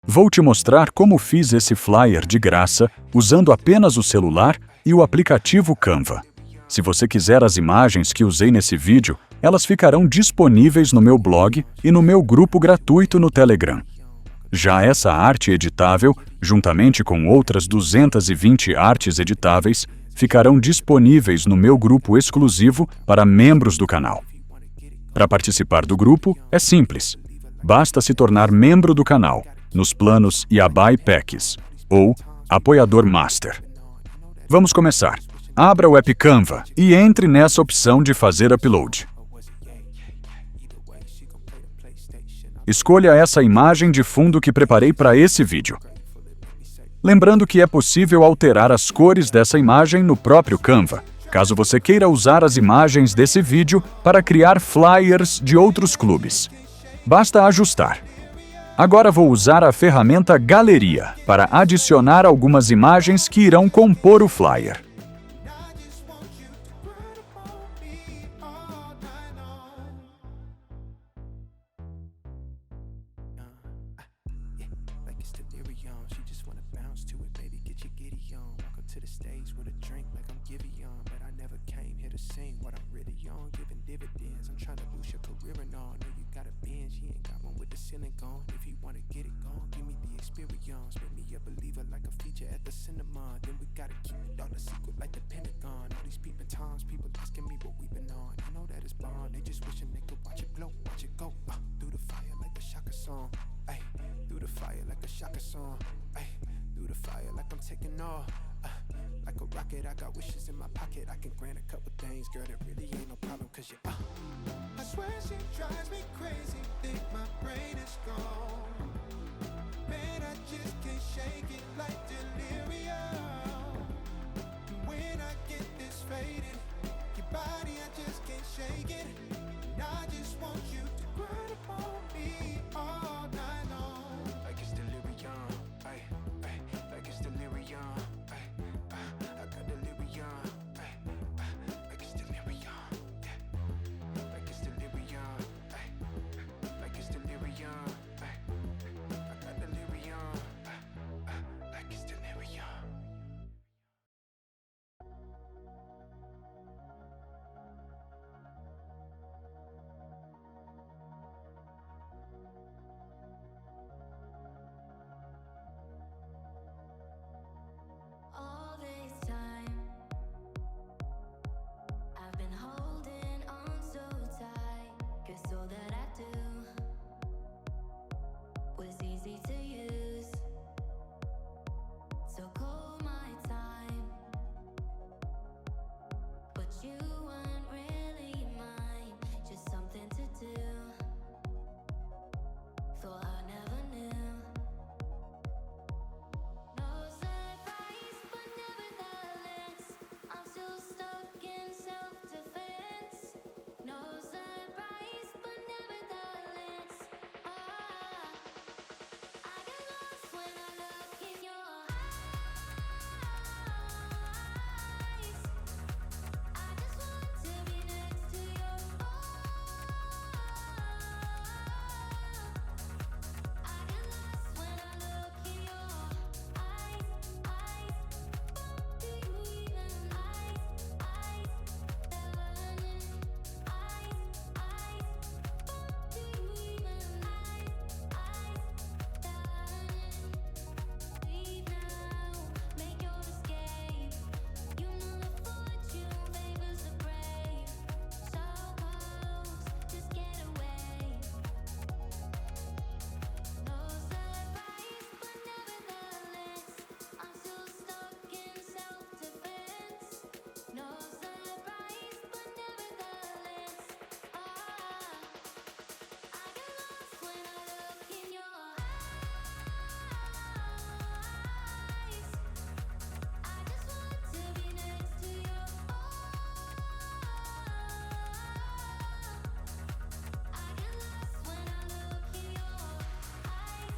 Vou te mostrar como fiz esse flyer de graça usando apenas o celular e o aplicativo Canva. Se você quiser as imagens que usei nesse vídeo, elas ficarão disponíveis no meu blog e no meu grupo gratuito no Telegram. Já essa arte editável, juntamente com outras 220 artes editáveis, ficarão disponíveis no meu grupo exclusivo para membros do canal. Para participar do grupo, é simples. Basta se tornar membro do canal, nos planos Yabai Packs, ou Apoiador Master. Vamos começar. Abra o app Canva e entre nessa opção de fazer upload. Escolha essa imagem de fundo que preparei para esse vídeo. Lembrando que é possível alterar as cores dessa imagem no próprio Canva, caso você queira usar as imagens desse vídeo para criar flyers de outros clubes. Basta ajustar. Agora vou usar a ferramenta Galeria para adicionar algumas imagens que irão compor o flyer. Like a rocket, I got wishes in my pocket. I can grant a couple things, girl, that really ain't no problem, cause you I swear she drives me crazy, think my brain is gone. Man, I just can't shake it like delirium. When I get this faded, your body, I just can't shake it. And I just want you to grind upon me all night long. Like it's delirium, ay, ay, like it's delirium.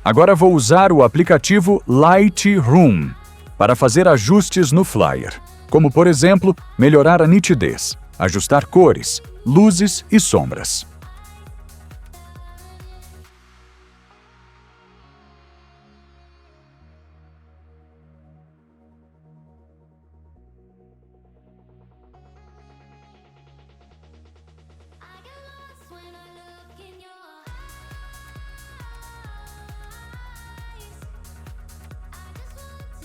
Agora vou usar o aplicativo Lightroom para fazer ajustes no flyer, como, por exemplo, melhorar a nitidez, ajustar cores, luzes e sombras.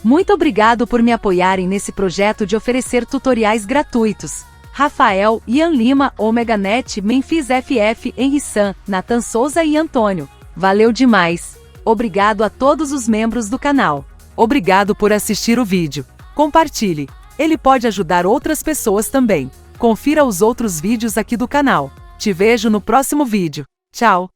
Muito obrigado por me apoiarem nesse projeto de oferecer tutoriais gratuitos. Rafael, Ian Lima, OmegaNet, Memphis FF, Henry San, Nathan Souza e Antônio. Valeu demais! Obrigado a todos os membros do canal. Obrigado por assistir o vídeo. Compartilhe. Ele pode ajudar outras pessoas também. Confira os outros vídeos aqui do canal. Te vejo no próximo vídeo. Tchau!